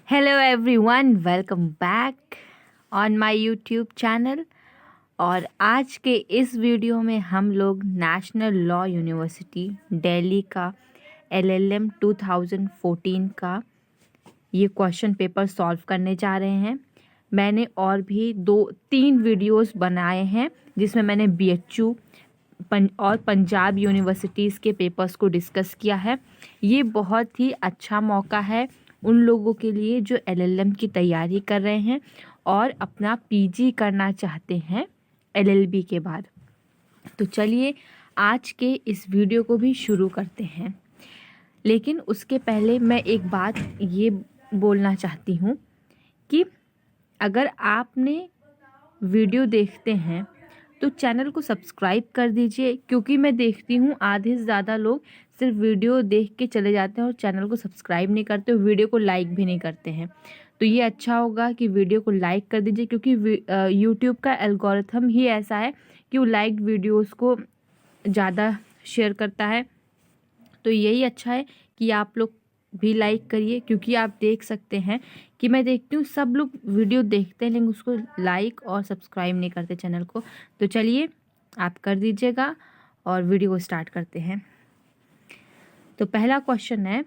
Hello everyone, welcome back on my YouTube channel. और आज के इस वीडियो में हम लोग नेशनल लॉ यूनिवर्सिटी दिल्ली का LLM 2014 का ये क्वेश्चन पेपर सॉल्व करने जा रहे हैं। मैंने और भी 2-3 वीडियोस बनाए हैं जिसमें मैंने BHU और पंजाब यूनिवर्सिटीज़ के पेपर्स को डिस्कस किया है। ये बहुत ही अच्छा मौका है उन लोगों के लिए जो LLM की तैयारी कर रहे हैं और अपना PG करना चाहते हैं LLB के बाद। तो चलिए आज के इस वीडियो को भी शुरू करते हैं। लेकिन उसके पहले मैं एक बात ये बोलना चाहती हूँ कि अगर आपने वीडियो देखते हैं तो चैनल को सब्सक्राइब कर दीजिए, क्योंकि मैं देखती हूँ आधे से ज़्यादा लोग सिर्फ वीडियो देख के चले जाते हैं और चैनल को सब्सक्राइब नहीं करते और वीडियो को लाइक भी नहीं करते हैं। तो ये अच्छा होगा कि वीडियो को लाइक कर दीजिए, क्योंकि यूट्यूब का एल्गोरिथम ही ऐसा है कि वो लाइक्ड वीडियोस को ज़्यादा शेयर करता है। तो यही अच्छा है कि आप लोग भी लाइक करिए, क्योंकि आप देख सकते हैं कि मैं देखती हूँ सब लोग वीडियो देखते हैं लेकिन उसको लाइक और सब्सक्राइब नहीं करते चैनल को। तो चलिए आप कर दीजिएगा और वीडियो को स्टार्ट करते हैं। तो पहला क्वेश्चन है,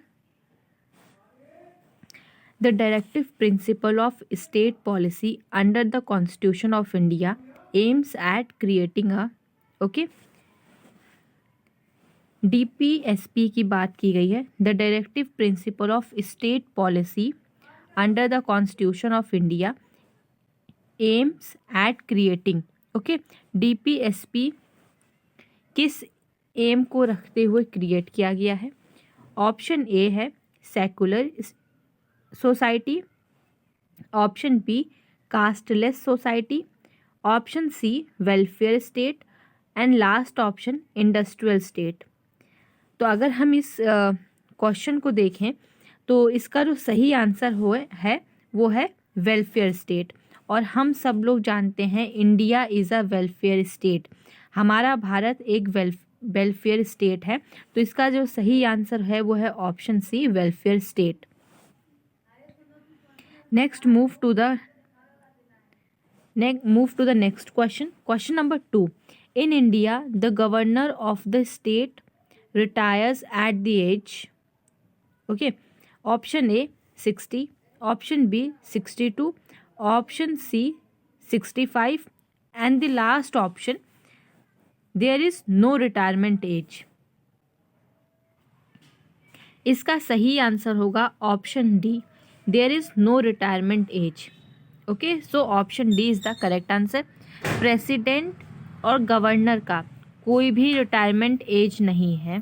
the directive principle of state policy under the constitution of India aims at creating a DPSP की बात की गई है। The directive principle of state policy under the constitution of India aims at creating DPSP किस M को रखते हुए create किया गया है? ऑप्शन ए है secular society, option B casteless society, option C welfare state and last option industrial state. तो अगर हम इस क्वेश्चन को देखें तो इसका जो सही आंसर वो है वेलफेयर स्टेट। और हम सब लोग जानते हैं India is a welfare state, हमारा भारत एक वेलफेयर स्टेट है। तो इसका जो सही आंसर है वो है option C welfare state. Next move to the next question. Question number 2, in India the governor of the state retires at the age option A 60, option B 62, option C 65 and the last option there is no retirement age। इसका सही answer होगा option D, there is no retirement age. So option D is the correct answer. President और governor का कोई भी retirement age नहीं है।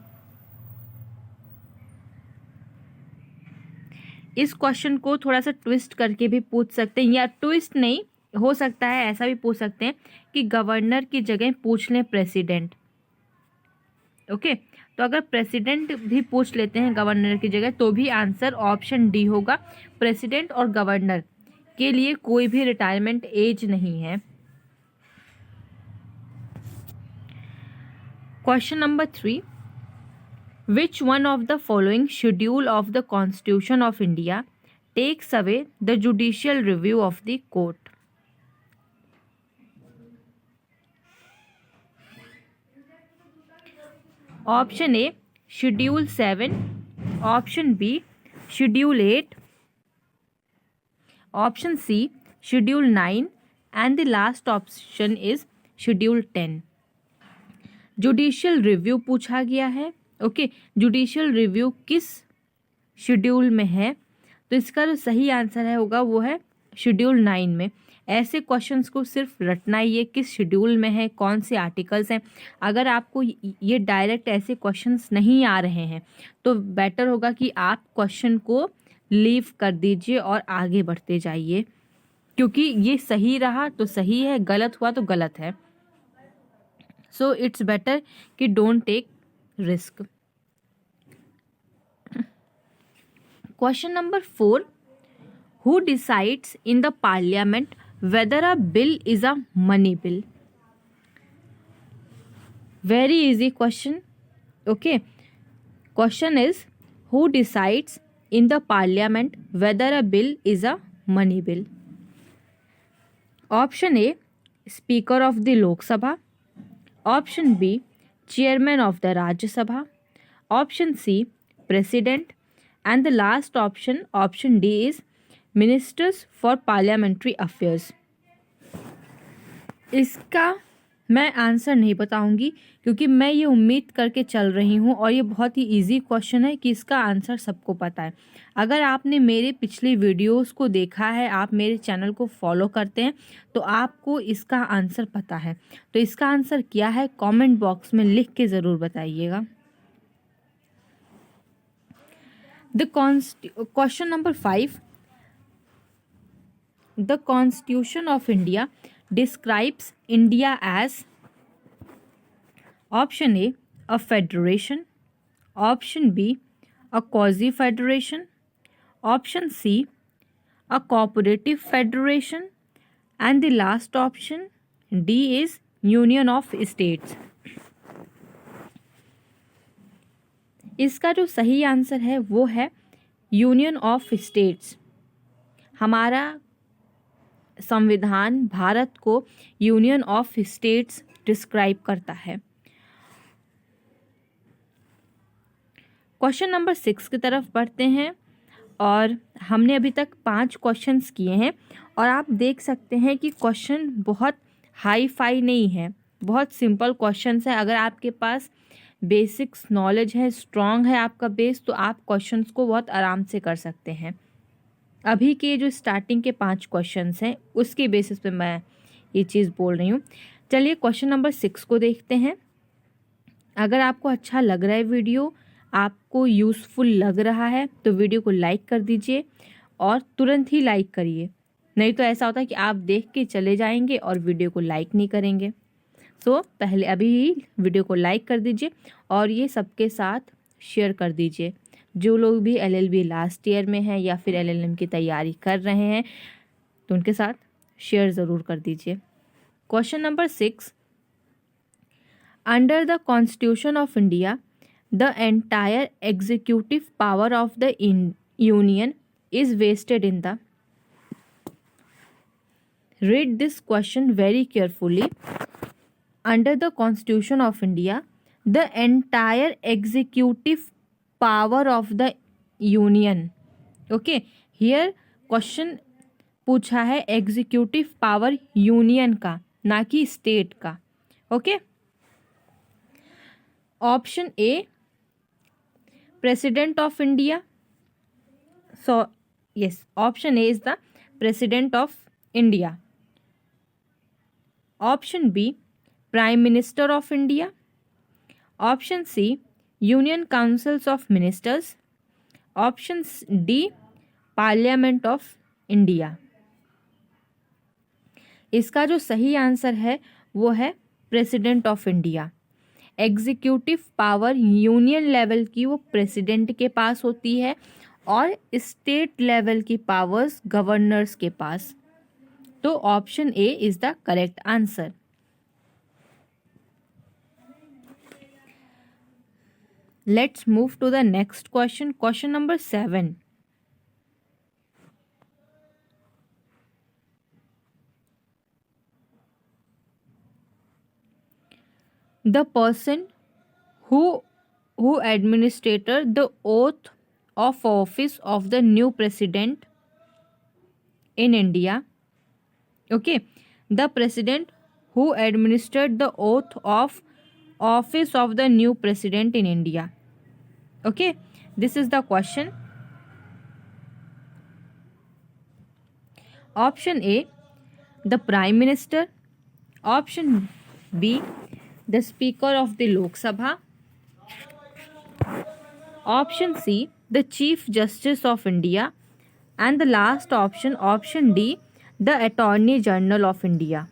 इस क्वेश्चन को थोड़ा सा ट्विस्ट करके भी पूछ सकते हैं, या ट्विस्ट नहीं हो सकता है ऐसा भी पूछ सकते हैं कि गवर्नर की जगह पूछ लें प्रेसिडेंट। तो अगर प्रेसिडेंट भी पूछ लेते हैं गवर्नर की जगह तो भी आंसर ऑप्शन डी होगा। प्रेसिडेंट और गवर्नर के लिए कोई भी रिटायरमेंट एज नहीं है। Question number 3, which one of the following schedule of the Constitution of India takes away the judicial review of the court? Option A Schedule 7, option B Schedule 8, option C Schedule 9 and the last option is Schedule 10। Judicial review पूछा गया है। Judicial review किस schedule में है? तो इसका जो सही आंसर होगा वो है शेड्यूल 9 में। ऐसे क्वेश्चंस को सिर्फ रटना ही है, किस शेड्यूल में है, कौन से आर्टिकल्स हैं। अगर आपको ये डायरेक्ट ऐसे क्वेश्चंस नहीं आ रहे हैं तो बेटर होगा कि आप क्वेश्चन को लीव कर दीजिए और आगे बढ़ते जाइए, क्योंकि ये सही रहा तो सही है, गलत हुआ तो गलत है। So it's better कि don't take risk। Question number 4, who decides in the parliament whether a bill is a money bill? Very easy question। Question is, who decides in the parliament whether a bill is a money bill? Option A, Speaker of the Lok Sabha. Option B, Chairman of the Rajya Sabha. Option C, President. And the last option, option D, is Ministers for Parliamentary Affairs. इसका मैं answer नहीं बताऊंगी क्योंकि मैं ये उम्मीद करके चल रही हूँ और ये बहुत ही इजी क्वेश्चन है कि इसका आंसर सबको पता है। अगर आपने मेरे पिछले वीडियोस को देखा है, आप मेरे चैनल को फॉलो करते हैं, तो आपको इसका आंसर पता है। तो इसका आंसर क्या है कमेंट बॉक्स में लिख के ज़रूर बताइएगा। Question number 5, the constitution of India describes India as option A, a federation. Option B, a quasi-federation. Option C, a cooperative federation. And the last option, D, is Union of States. इसका जो सही answer है वो है union of states. हमारा संविधान भारत को union of states describe करता है। क्वेश्चन नंबर 6 की तरफ बढ़ते हैं और हमने अभी तक 5 क्वेश्चंस किए हैं और आप देख सकते हैं कि क्वेश्चन बहुत हाई फाई नहीं है, बहुत सिंपल क्वेश्चंस है। अगर आपके पास बेसिक्स नॉलेज है, स्ट्रॉन्ग है आपका बेस, तो आप क्वेश्चंस को बहुत आराम से कर सकते हैं। अभी के जो स्टार्टिंग के 5 क्वेश्चंस हैं उसके बेसिस पे मैं ये चीज़ बोल रही हूँ। चलिए क्वेश्चन नंबर 6 को देखते हैं। अगर आपको अच्छा लग रहा है वीडियो, आपको यूज़फुल लग रहा है, तो वीडियो को लाइक कर दीजिए और तुरंत ही लाइक करिए। नहीं तो ऐसा होता है कि आप देख के चले जाएंगे और वीडियो को लाइक नहीं करेंगे। तो पहले अभी ही वीडियो को लाइक कर दीजिए और ये सबके साथ शेयर कर दीजिए। जो लोग भी LLB लास्ट ईयर में हैं या फिर LLM की तैयारी कर रहे हैं तो उनके साथ शेयर ज़रूर कर दीजिए। Question number 6, under the constitution of India the entire executive power of the union is vested in the. Read this question very carefully. Under the constitution of India the entire executive power of the union. Okay, here question पूछा है executive power union का, ना कि state का। Okay, option A, president of India. So yes, option A is the president of India. Option B, prime minister of India. Option C, union councils of ministers. Option D, parliament of India. इसका जो सही answer है वो है president of India. Executive power union level की वो president के पास होती है और स्टेट लेवल की पावर्स गवर्नर्स के पास। तो option A is the correct answer. Let's move to the next question. Question number 7. The person who administered the oath of office of the new president in India. Okay, the president who administered the oath of office of the new president in India. Okay, this is the question. Option A, the prime minister. Option B, the speaker of the Lok Sabha. Option C, the chief justice of India. And the last option, option D, the attorney general of India.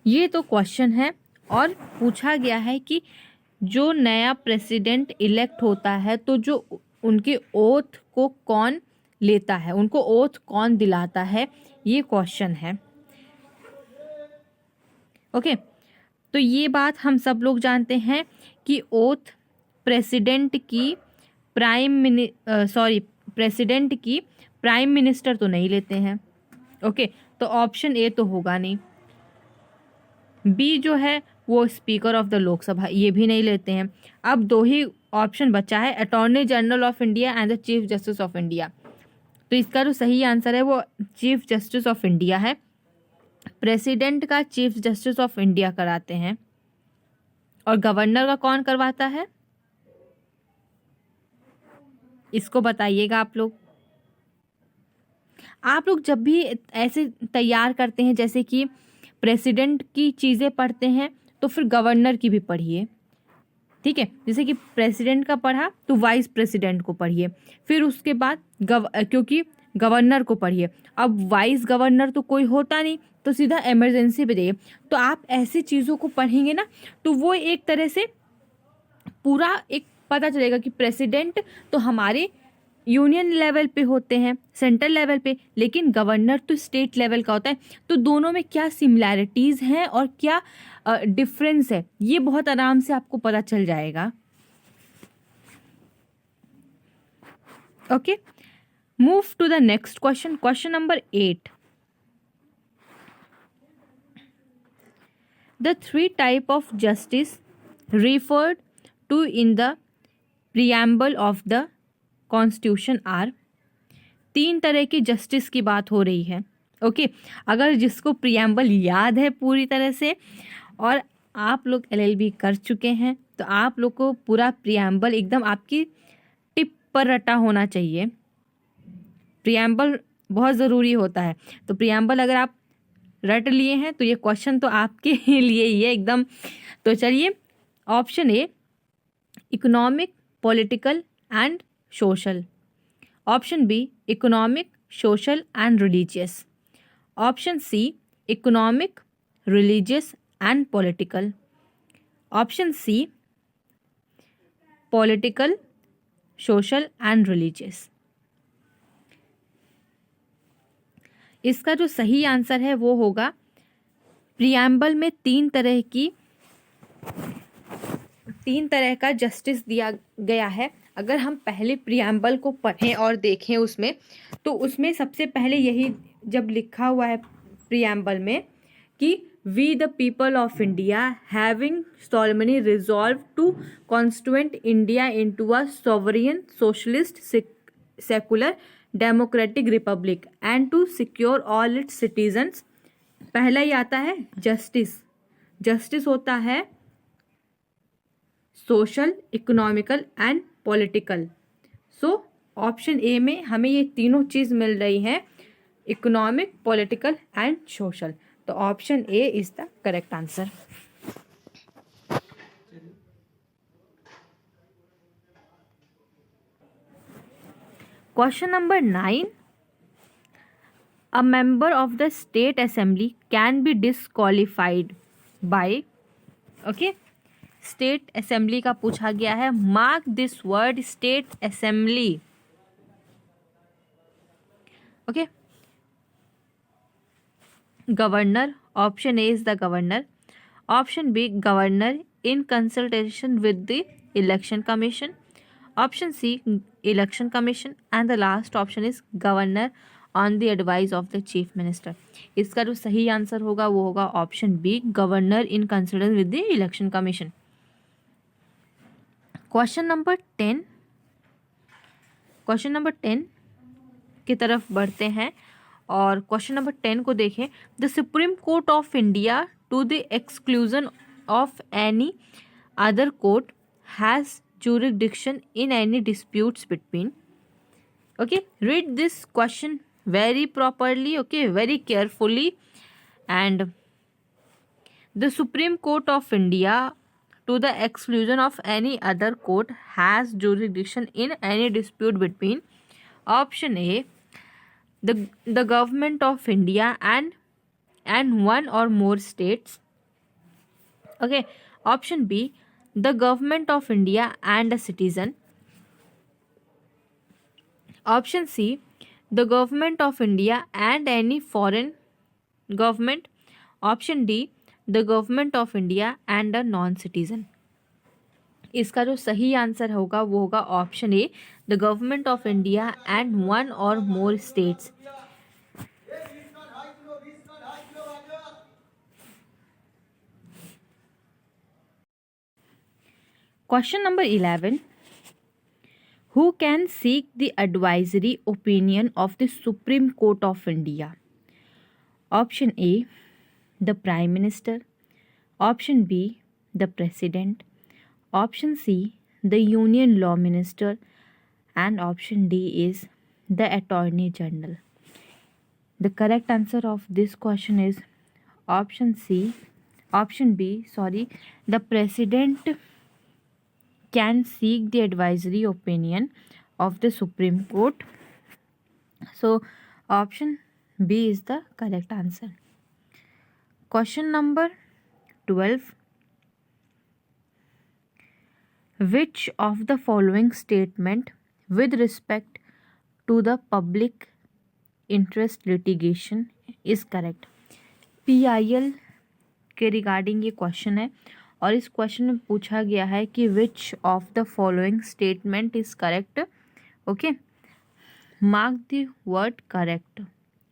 ये तो question है और पूछा गया है कि जो नया प्रेसिडेंट इलेक्ट होता है तो जो उनके ओथ को कौन लेता है, उनको ओथ कौन दिलाता है, ये क्वेश्चन है। ओके, तो ये बात हम सब लोग जानते हैं कि ओथ प्रेसिडेंट की प्राइम मिनिस्टर तो नहीं लेते हैं। ओके, तो ऑप्शन ए तो होगा नहीं। बी जो है वो स्पीकर ऑफ द लोकसभा, ये भी नहीं लेते हैं। अब दो ही ऑप्शन बचा है, attorney general of India and the chief justice of India. तो इसका जो सही आंसर है वो चीफ जस्टिस ऑफ इंडिया है। प्रेसिडेंट का चीफ जस्टिस ऑफ इंडिया कराते हैं, और गवर्नर का कौन करवाता है, इसको बताइएगा आप लोग। आप लोग जब भी ऐसे तैयार करते हैं, जैसे कि प्रेसिडेंट की चीज़ें पढ़ते हैं, तो फिर गवर्नर की भी पढ़िए, ठीक है। जैसे कि प्रेसिडेंट का पढ़ा तो वाइस प्रेसिडेंट को पढ़िए, फिर उसके बाद क्योंकि गवर्नर को पढ़िए। अब वाइस गवर्नर तो कोई होता नहीं, तो सीधा इमरजेंसी पे जाइए। तो आप ऐसी चीज़ों को पढ़ेंगे ना, तो वो एक तरह से पूरा एक पता चलेगा कि प्रेसिडेंट तो हमारे यूनियन लेवल पे होते हैं, सेंट्रल लेवल पे, लेकिन गवर्नर तो स्टेट लेवल का होता है। तो दोनों में क्या सिमिलैरिटीज़ हैं और क्या डिफरेंस है, ये बहुत आराम से आपको पता चल जाएगा। Okay, move to the next question. Question number 8। The 3 type of justice referred to in the preamble of the constitution are. 3 तरह की जस्टिस की बात हो रही है। ओके, अगर जिसको प्रियम्बल याद है पूरी तरह से, और आप लोग LLB कर चुके हैं, तो आप लोग को पूरा प्रियम्बल एकदम आपकी टिप पर रटा होना चाहिए। प्रियम्बल बहुत ज़रूरी होता है, तो प्रियम्बल अगर आप रट लिए हैं तो ये क्वेश्चन तो आपके लिए ही है एकदम। तो चलिए, option A economic, political and social. Option B economic, social and religious. Option C economic, religious and political. Option C political, social and religious. इसका जो सही आंसर है वो होगा, प्रियम्बल में 3 तरह का जस्टिस दिया गया है। अगर हम पहले प्रियम्बल को पढ़ें और देखें उसमें, तो उसमें सबसे पहले यही जब लिखा हुआ है प्रियम्बल में कि we the people of India having solemnly resolved to constitute India into a sovereign socialist secular democratic republic and to secure all its citizens। पहला ही आता है जस्टिस। जस्टिस होता है social, economical and political. So option A में हमें ये तीनों चीज़ मिल रही है, इकोनॉमिक, पॉलिटिकल एंड सोशल। तो option A is the correct answer. Question number 9। A member of the state assembly can be disqualified by. Okay, state assembly का पूछा गया है। Mark this word, state assembly. Okay, governor, option A is the governor. Option B governor in consultation with the election commission. Option C election commission and the last option is governor on the advice of the chief minister. इसका जो सही answer होगा वो होगा option B, governor in consultation with the election commission. Question number 10। Question number 10 की तरफ बढ़ते हैं, और क्वेश्चन नंबर 10 को देखें। The supreme court of India to the exclusion of any other court has jurisdiction in any disputes between। okay, read this question very properly, okay, very carefully। and the Supreme Court of India to the exclusion of any other court has jurisdiction in any dispute between option A the government of India and one or more states। okay, option B the government of India and a citizen। option C the government of India and any foreign government। option D the government of India and a non-citizen। इसका जो सही answer होगा वो होगा option A, the government of India and one or more states. Question number 11, who can seek the advisory opinion of the Supreme Court of India? Option A, the Prime Minister. Option B, the President. Option C, the Union Law Minister. And option D is the Attorney General. The correct answer of this question is option B, the President can seek the advisory opinion of the Supreme Court. So option B is the correct answer. Question number 12, which of the following statement with respect to the public interest litigation is correct? PIL के regarding ये question है और इस question में पूछा गया है कि विच of the following statement is correct. Okay, mark the word correct.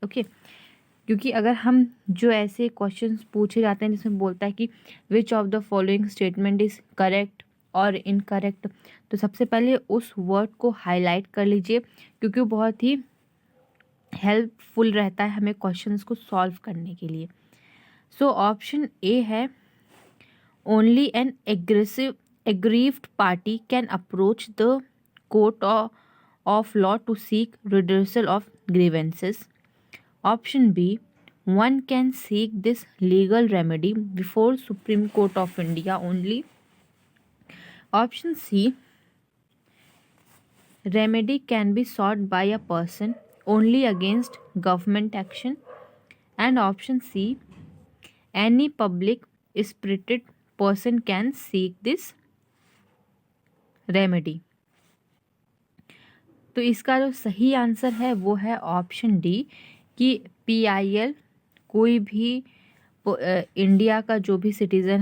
Okay, क्योंकि अगर हम जो ऐसे क्वेश्चंस पूछे जाते हैं जिसमें बोलता है कि विच of the following statement is correct और इनकरेक्ट, तो सबसे पहले उस वर्ड को हाईलाइट कर लीजिए क्योंकि वो बहुत ही हेल्पफुल रहता है हमें क्वेश्चंस को सॉल्व करने के लिए। सो ऑप्शन ए है, only an aggrieved party can approach the court of law to seek redressal of grievances. Option B, one can seek this legal remedy before Supreme Court of India only. Option C, remedy can be sought by a person only against government action. And option C, any public spirited person can seek this remedy. तो इसका जो सही answer है वो है option D कि PIL कोई भी इंडिया का जो भी सिटीज़न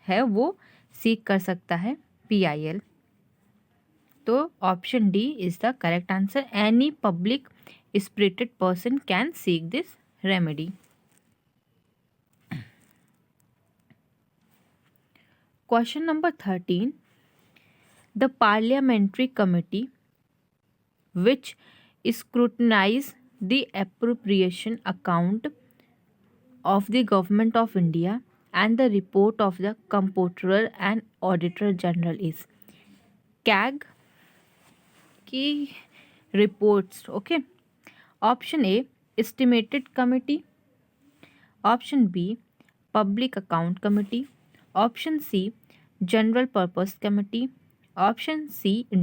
है वो सीक कर सकता है PIL। तो option D is the correct answer, any public spirited person can seek this remedy. Question number 13, the parliamentary committee which scrutinize the appropriation account of the government of India and the report of the comptroller and auditor general is CAG की reports. Okay, option A, estimated committee. Option B, public account committee. Option C, general purpose committee. Option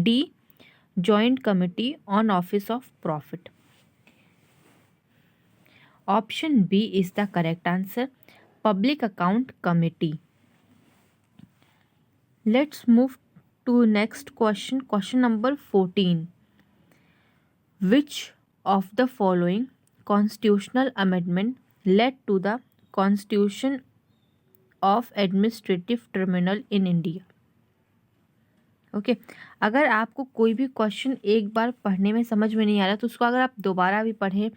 D, joint committee on office of profit. Option B is the correct answer, public account committee. Let's move to next question. Question number 14, which of the following constitutional amendment led to the constitution of administrative tribunal in India? Okay, अगर आपको कोई भी question एक बार पढ़ने में समझ में नहीं आ रहा तो उसको अगर आप दोबारा भी पढ़ें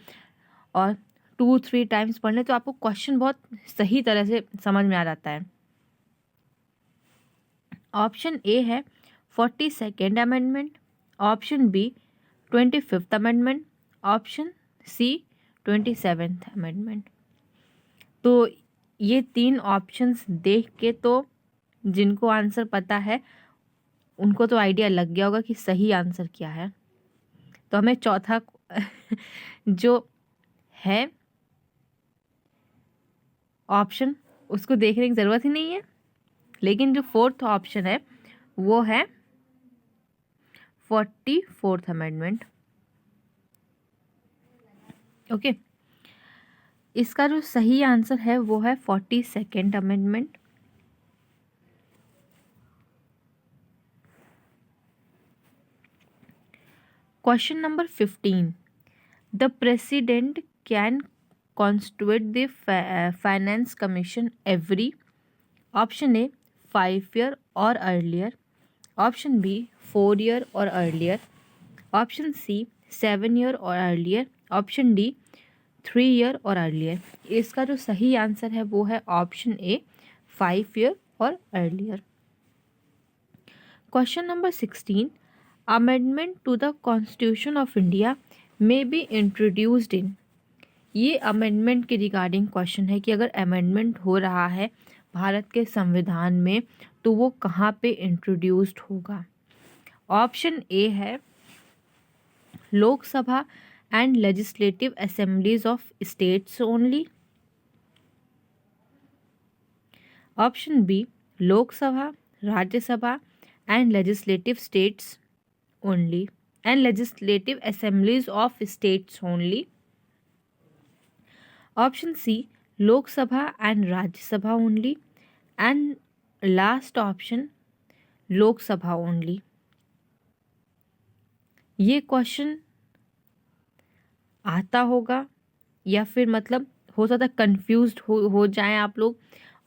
और 2-3 टाइम्स पढ़ लें तो आपको क्वेश्चन बहुत सही तरह से समझ में आ जाता है। ऑप्शन ए है 42nd amendment, option B 25th amendment, option C 27th amendment. तो ये 3 ऑप्शंस देख के तो जिनको आंसर पता है उनको तो आइडिया लग गया होगा कि सही आंसर क्या है। तो हमें चौथा जो है ऑप्शन उसको देखने की ज़रूरत ही नहीं है, लेकिन जो 4th ऑप्शन है वो है 44th अमेंडमेंट। ओके, इसका जो सही आंसर है वो है 42nd amendment. Question number 15, the president can constitute the finance commission every, option A 5 year, or earlier. Option B 4 year or earlier. Option C 7 year or earlier. Option D 3 year or earlier. इसका जो सही answer है वो है option ए 5 year और earlier. Question number 16. Amendment to the Constitution of India may be introduced in. ये amendment के regarding question है कि अगर अमेंडमेंट हो रहा है भारत के संविधान में तो वो कहाँ पे इंट्रोड्यूस्ड होगा. ऑप्शन ए है Lok Sabha and legislative assemblies of states only. Option B Lok Sabha, Rajya Sabha and legislative states only and legislative assemblies of states only. Option C Lok Sabha and Rajya Sabha only and last option Lok Sabha only. ये क्वेश्चन आता होगा या फिर मतलब हो सकता है कंफ्यूज्ड हो जाएं आप लोग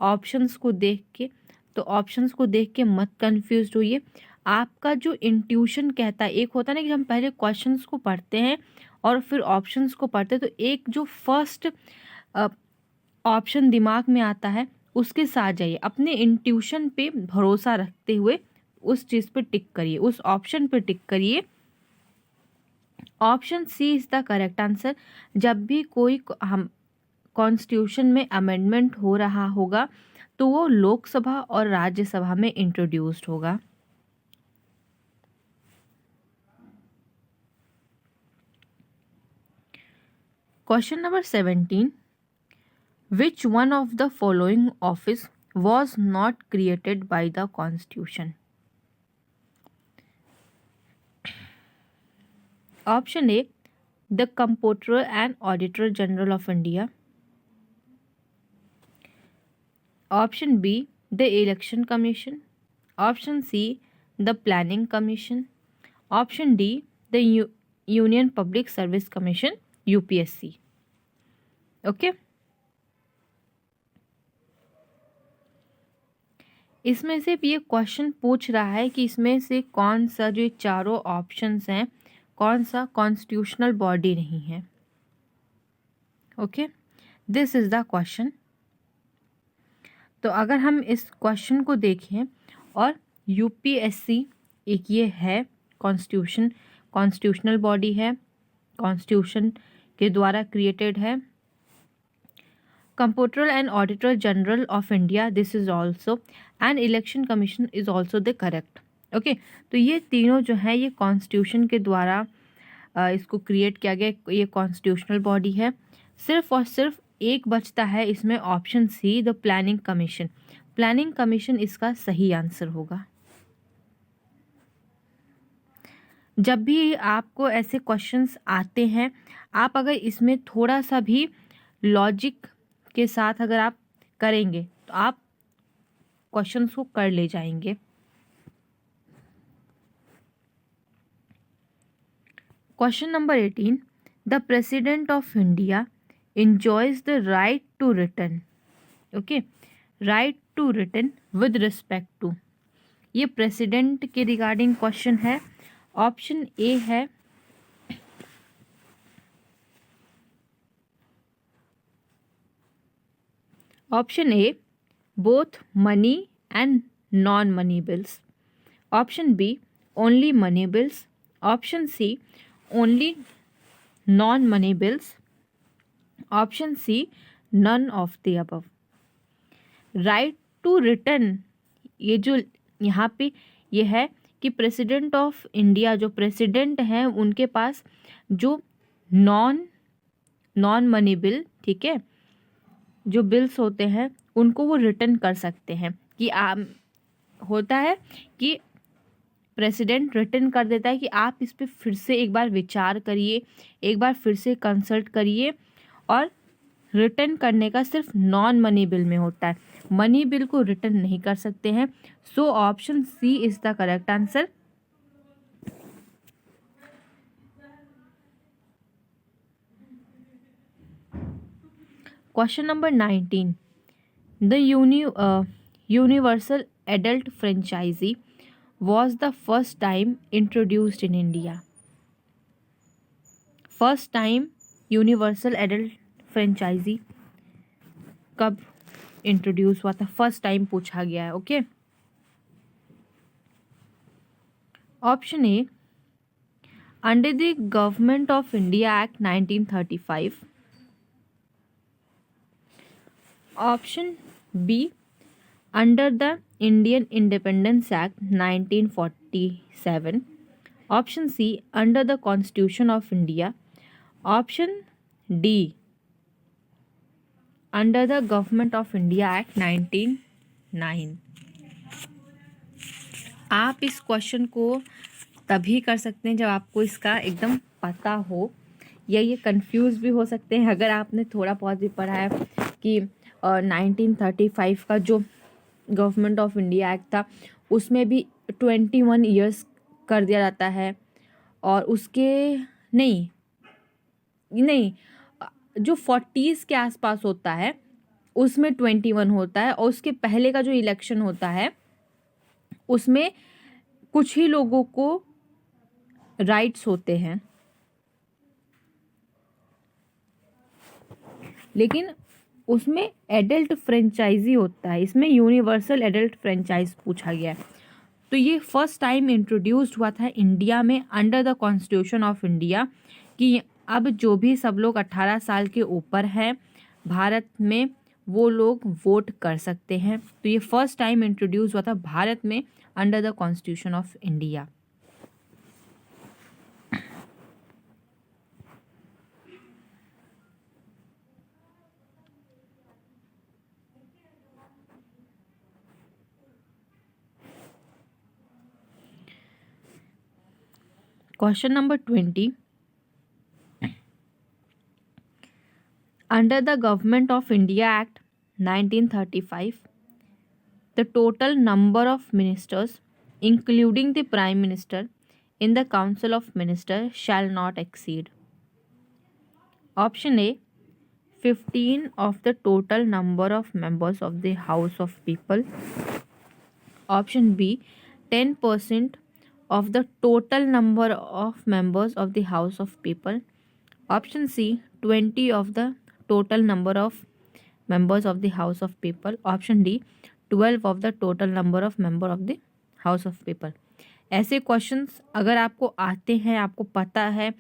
ऑप्शंस को देख के. तो ऑप्शंस को देख के मत कंफ्यूज्ड होइए. आपका जो इंट्यूशन कहता है, एक होता है ना कि हम पहले क्वेश्चंस को पढ़ते हैं और फिर ऑप्शंस को पढ़ते हैं, तो एक जो फर्स्ट ऑप्शन दिमाग में आता है उसके साथ जाइए. अपने इंट्यूशन पे भरोसा रखते हुए उस चीज़ पे टिक करिए, उस ऑप्शन पे टिक करिए. Option C is the correct answer. जब भी कोई हम कॉन्स्टिट्यूशन में अमेंडमेंट हो रहा होगा तो वो लोकसभा और राज्यसभा में इंट्रोड्यूस्ड होगा. Question number 17. Which one of the following office was not created by the Constitution? Option A, the Comptroller and Auditor General of India. Option B, the Election Commission. Option C, the Planning Commission. Option D, the Union Public Service Commission, UPSC. Okay. इसमें से ये question पूछ रहा है कि इसमें से कौन सा जो चारों ऑप्शंस हैं कौन सा कॉन्स्टिट्यूशनल बॉडी नहीं है. Okay, this is the question. तो अगर हम इस क्वेश्चन को देखें और यूपीएससी एक ये है कॉन्स्टिट्यूशनल बॉडी है, कॉन्स्टिट्यूशन के द्वारा क्रिएटेड है. Comptroller and Auditor General of India, this is also, and Election Commission is also the correct. Okay, तो ये तीनों जो है ये कॉन्स्टिट्यूशन के द्वारा इसको क्रिएट किया गया, ये कॉन्स्टिट्यूशनल बॉडी है. सिर्फ और सिर्फ एक बचता है इसमें option C, the planning commission. Planning commission इसका सही आंसर होगा. जब भी आपको ऐसे क्वेश्चंस आते हैं आप अगर इसमें थोड़ा सा भी लॉजिक के साथ अगर आप करेंगे तो आप क्वेश्चंस को कर ले जाएंगे. Question number 18. The president of India enjoys the right to return. Okay, right to return with respect to. ये प्रेसिडेंट के रिगार्डिंग क्वेश्चन है. ऑप्शन ए है option A both money and non money bills. Option B only money bills. Option C only non money bills. Option C none of the above. Right to return ये जो यहाँ पे ये है कि president of India जो president हैं उनके पास जो नॉन मनी बिल, ठीक है, जो बिल्स होते हैं उनको वो रिटर्न कर सकते हैं. कि होता है कि प्रेसिडेंट रिटर्न कर देता है कि आप इस पर फिर से एक बार विचार करिए, एक बार फिर से कंसल्ट करिए. और रिटर्न करने का सिर्फ नॉन मनी बिल में होता है, मनी बिल को रिटर्न नहीं कर सकते हैं. So option C is the correct answer. Question number 19. The universal adult franchisee was the first time introduced in India? First time universal adult franchisee कब introduce हुआ था? फर्स्ट टाइम पूछा गया है। Okay, option A, under the government of India act 1935। Option B, under the Indian independence act 1947। Option C, under the constitution of India. Option D, under the government of India act 1909। आप इस question को तभी कर सकते हैं जब आपको इसका एकदम पता हो, या ये कंफ्यूज भी हो सकते हैं अगर आपने थोड़ा बहुत भी पढ़ा है कि 1935 का जो गवर्नमेंट ऑफ इंडिया एक्ट था उसमें भी 21 ईयर्स कर दिया जाता है, और उसके नहीं जो 40s के आसपास होता है उसमें 21 होता है, और उसके पहले का जो इलेक्शन होता है उसमें कुछ ही लोगों को राइट्स होते हैं, लेकिन उसमें एडल्ट फ्रेंचाइजी होता है। इसमें यूनिवर्सल एडल्ट फ्रेंचाइज पूछा गया है। तो ये फर्स्ट टाइम इंट्रोड्यूस्ड हुआ था इंडिया में under the constitution of India, कि अब जो भी सब लोग 18 साल के ऊपर हैं भारत में वो लोग वोट कर सकते हैं। तो ये फर्स्ट टाइम इंट्रोड्यूस हुआ था भारत में under the constitution of India. Question number 20. Under the Government of India Act 1935, the total number of ministers, including the Prime Minister, in the Council of Ministers shall not exceed. Option A, 15 of the total number of members of the House of People. Option B, 10% of the total number of members of the House of People. Option C, 20 of the total number of members of the House of People. Option D, 12 of the total number of members of the House of People. ऐसे questions अगर आपको आते हैं, आपको पता है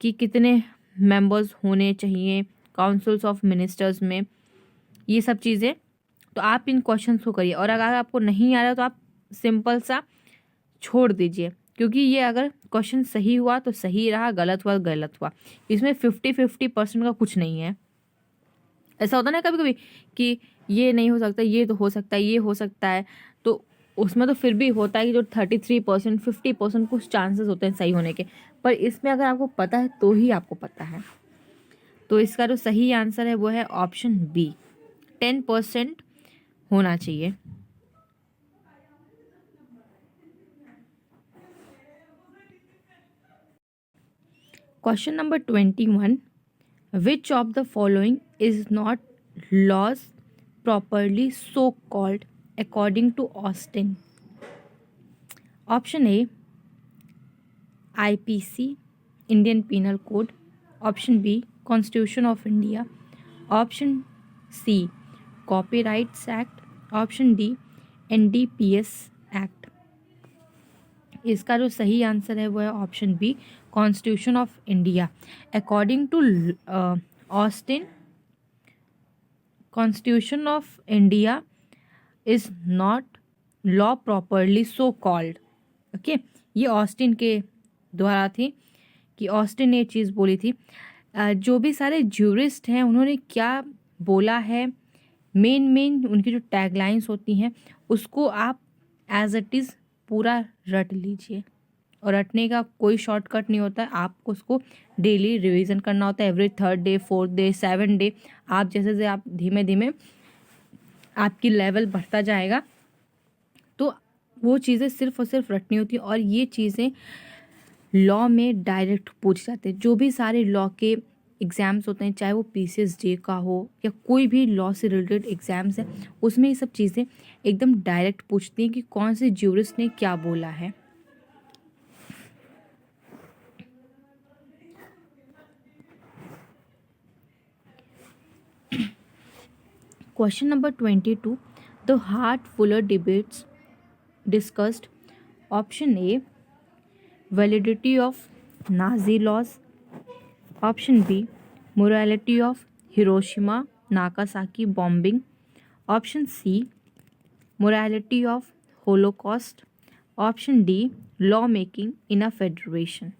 कि कितने मेंबर्स होने चाहिए काउंसिल्स ऑफ मिनिस्टर्स में, ये सब चीज़ें, तो आप इन क्वेश्चंस को करिए। और अगर आपको नहीं आ रहा तो आप सिंपल सा छोड़ दीजिए, क्योंकि ये अगर क्वेश्चन सही हुआ तो सही रहा, गलत हुआ गलत हुआ। इसमें 50-50% का कुछ नहीं है। ऐसा होता ना कभी कभी कि ये नहीं हो सकता, ये तो हो सकता है, ये हो सकता है, तो उसमें तो फिर भी होता है कि जो 33% 50% कुछ चांसेस होते हैं सही होने के, पर इसमें अगर आपको पता है तो ही आपको पता है। तो इसका जो सही आंसर है वो है ऑप्शन बी, 10% होना चाहिए। Question number 21. Which of the following is not laws properly so called according to Austin? Option A, IPC, Indian Penal Code. Option B, Constitution of India. Option C, Copyrights Act. Option D, NDPS Act. इसका जो सही answer है वो है option B, constitution of India. According to Austin, constitution of India is not law properly so called. Okay, ये Austin के द्वारा थी, कि ऑस्टिन ने ये चीज़ बोली थी। जो भी सारे ज्यूरिस्ट हैं उन्होंने क्या बोला है, मेन उनकी जो टैगलाइंस होती हैं उसको आप एज इट इज़ पूरा रट लीजिए। और रटने का कोई शॉर्टकट नहीं होता है, आपको उसको डेली रिवीजन करना होता है, every 3rd day 4th day 7th day. आप जैसे आप धीमे धीमे आपकी लेवल बढ़ता जाएगा तो वो चीज़ें सिर्फ और सिर्फ रटनी होती है। और ये चीज़ें लॉ में डायरेक्ट पूछ जाते हैं। जो भी सारे लॉ के एग्ज़ाम्स होते हैं, चाहे वो PCSJ का हो या कोई भी लॉ से रिलेटेड एग्ज़ाम्स है, उसमें ये सब चीज़ें एकदम डायरेक्ट पूछती हैं कि कौन से ज्यूरिस्ट ने क्या बोला है। Question number 22, the Hart Fuller debates discussed option A validity of Nazi laws, option B morality of Hiroshima Nagasaki bombing, option C morality of Holocaust, option D law making in a federation.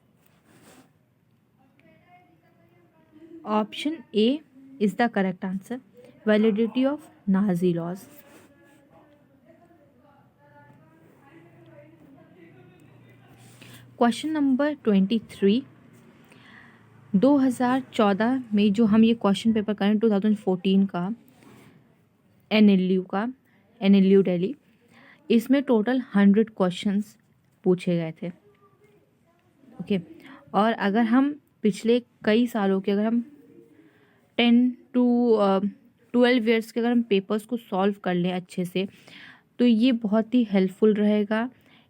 Option A is the correct answer, validity of Nazi laws. Question number 23, 2014 में जो हम ये question paper करें 2014 का NLU Delhi, इसमें total 100 questions पूछे गए थे। ओके, और अगर हम पिछले कई सालों के, अगर हम 10 टू 12 ईयर्स के अगर हम पेपर्स को सॉल्व कर लें अच्छे से, तो ये बहुत ही हेल्पफुल रहेगा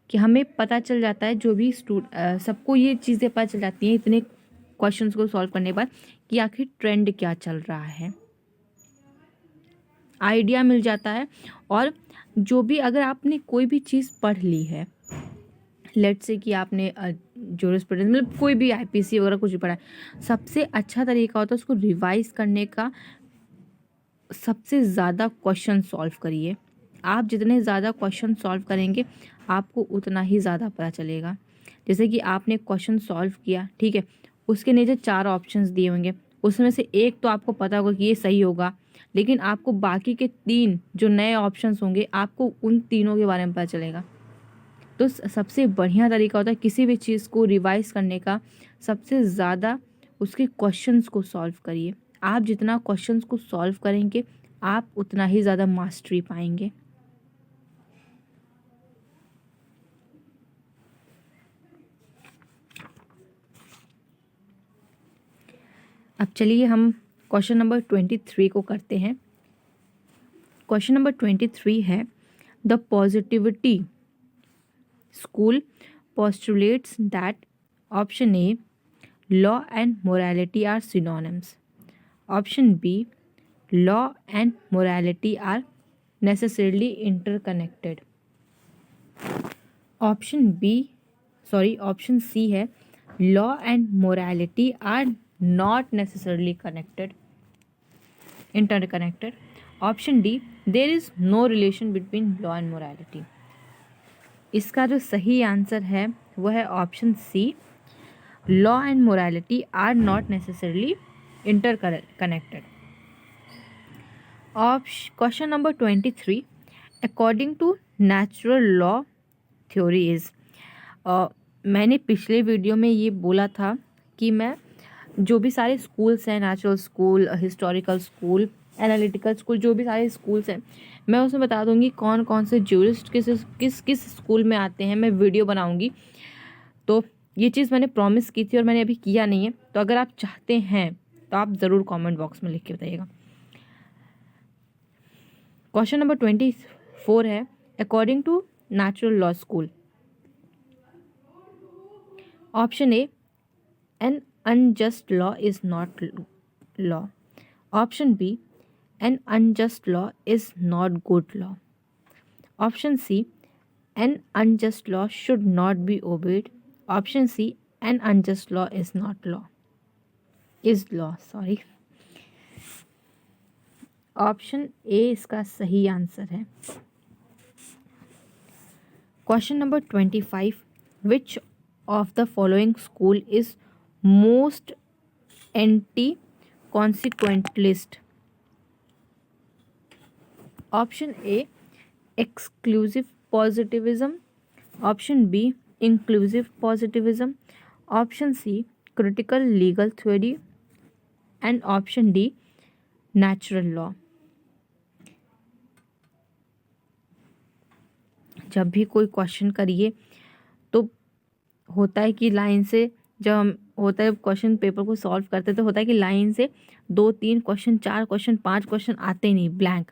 कि हमें पता चल जाता है, जो भी सबको ये चीज़ें पता चल जाती हैं इतने क्वेश्चंस को सॉल्व करने के बाद कि आखिर ट्रेंड क्या चल रहा है, आइडिया मिल जाता है। और जो भी अगर आपने कोई भी चीज़ पढ़ ली है, लेट्स से कि आपने जूरिस्प्रूडेंस मतलब कोई भी IPC वगैरह कुछ भी पढ़ा है, सबसे अच्छा तरीका होता है उसको रिवाइज करने का। सबसे ज़्यादा क्वेश्चन सॉल्व करिए। आप जितने ज़्यादा क्वेश्चन सॉल्व करेंगे आपको उतना ही ज़्यादा पता चलेगा। जैसे कि आपने क्वेश्चन सॉल्व किया, ठीक है, उसके नीचे 4 ऑप्शंस दिए होंगे, उसमें से एक तो आपको पता होगा कि ये सही होगा, लेकिन आपको बाकी के 3 जो नए ऑप्शंस होंगे आपको उन तीनों के बारे में पता चलेगा। तो सबसे बढ़िया तरीका होता है किसी भी चीज़ को रिवाइज करने का, सबसे ज़्यादा उसके क्वेश्चंस को सॉल्व करिए। आप जितना क्वेश्चंस को सॉल्व करेंगे आप उतना ही ज़्यादा मास्टरी पाएंगे। अब चलिए हम क्वेश्चन नंबर 23 को करते हैं। क्वेश्चन नंबर 23 है, the positivity school postulates that option A law and morality are synonyms, option B law and morality are necessarily interconnected, option C है law and morality are not necessarily interconnected, option D there is no relation between law and morality। इसका जो सही answer है वो है option C, law and morality are not necessarily interconnected. Question number 23, according to natural law theory is, मैंने पिछले video में ये बोला था कि मैं जो भी सारे स्कूल्स हैं, natural school, historical school, analytical school, जो भी सारे स्कूल्स हैं, मैं उसमें बता दूंगी कौन कौन से ज्यूरिस्ट किस स्कूल में आते हैं, मैं वीडियो बनाऊंगी। तो ये चीज़ मैंने प्रॉमिस की थी और मैंने अभी किया नहीं है, तो अगर आप चाहते हैं तो आप ज़रूर कमेंट बॉक्स में लिख के बताइएगा। क्वेश्चन नंबर 24 है, according to natural law school, option A an unjust law is not law, option B an unjust law is not good law, option C an unjust law should not be obeyed, option C an unjust law is law, sorry। Option A इसका सही answer है। Question number 25, which of the following school is most anti consequentialist, option A exclusive positivism, option B inclusive positivism, option C critical legal theory and option D natural law. जब भी कोई question करिए तो होता है कि line से जब हम होता है क्वेश्चन पेपर को सॉल्व करते तो होता है कि लाइन से 2-3 क्वेश्चन, 4 क्वेश्चन, 5 क्वेश्चन आते ही नहीं, ब्लैंक।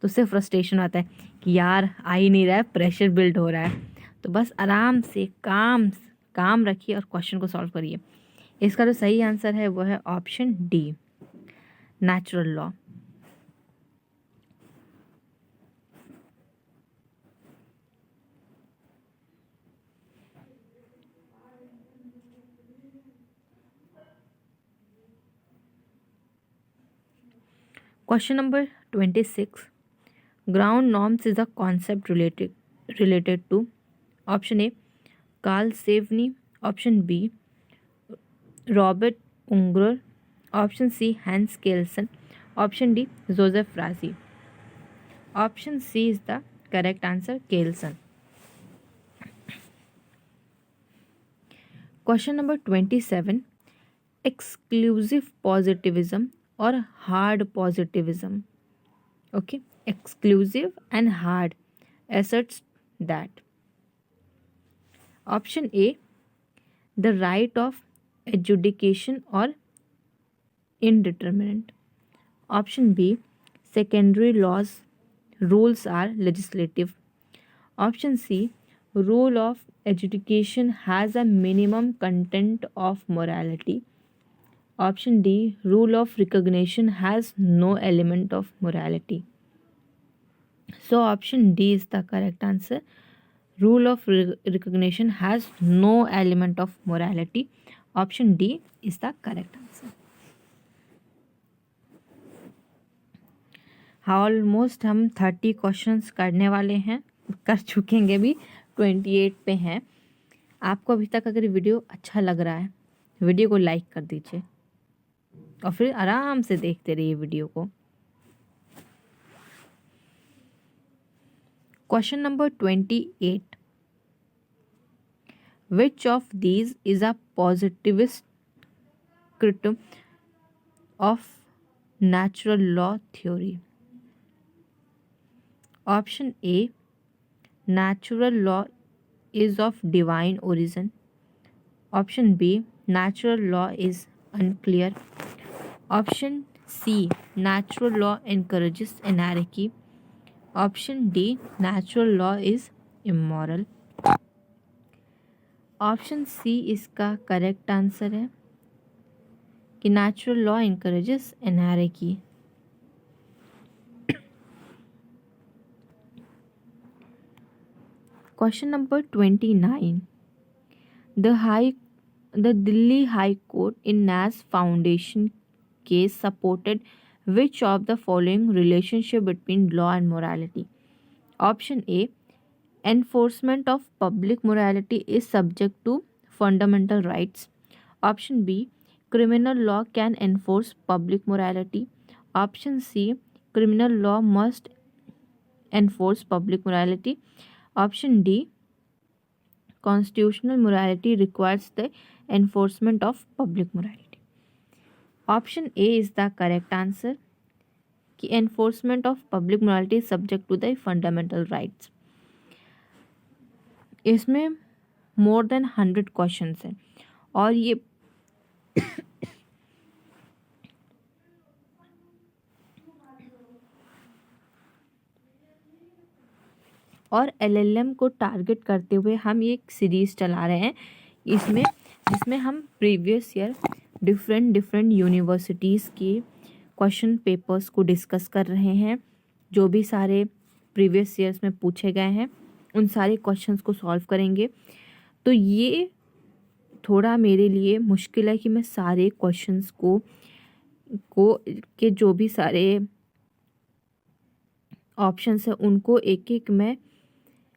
तो उससे फ्रस्ट्रेशन आता है कि यार आ ही नहीं रहा है, प्रेशर बिल्ड हो रहा है। तो बस आराम से काम रखिए और क्वेश्चन को सॉल्व करिए। इसका जो सही आंसर है वो है option D, natural law. Question number 26. Ground norms is a concept related to option A, Carl Saveney, option B, Robert Unger, option C, Hans Kelsen, option D, Joseph Razi. Option C is the correct answer, Kelsen. Question number 27. Exclusive positivism or hard positivism. Okay, exclusive and hard asserts that option A, the right of adjudication or indeterminate. Option B, secondary rules are legislative. Option C, rule of adjudication has a minimum content of morality. Option D, rule of recognition has no element of morality. So option D is the correct answer. Rule of recognition has no element of morality. Option D is the correct answer. Almost हम 30 questions करने वाले हैं, कर चुकेंगे भी, 28 पे हैं। आपको अभी तक अगर वीडियो अच्छा लग रहा है, वीडियो को लाइक कर दीजिए और फिर आराम से देखते रहिए वीडियो को। Question number 28. Which of these is a positivist critique of natural law theory? Option A, natural law is of divine origin. Option B, natural law is unclear. Option C, natural law encourages anarchy. Option D, natural law is immoral. Option C इसका correct answer है कि natural law encourages anarchy. Question number 29. The Delhi High Court in Nas Foundation case supported which of the following relationship between law and morality? Option A, enforcement of public morality is subject to fundamental rights. Option B, criminal law can enforce public morality. Option C, criminal law must enforce public morality. Option D, constitutional morality requires the enforcement of public morality. Option A is the correct answer कि enforcement of public morality is subject to the fundamental rights. इसमें more than 100 questions हैं और ये और LLM को target करते हुए हम ये एक सीरीज़ चला रहे हैं जिसमें हम प्रीवियस ईयर डिफरेंट यूनिवर्सिटीज़ के क्वेश्चन पेपर्स को डिस्कस कर रहे हैं। जो भी सारे प्रीवियस ईयर्स में पूछे गए हैं उन सारे क्वेश्चंस को सॉल्व करेंगे। तो ये थोड़ा मेरे लिए मुश्किल है कि मैं सारे क्वेश्चंस को के जो भी सारे ऑप्शंस हैं उनको एक एक मैं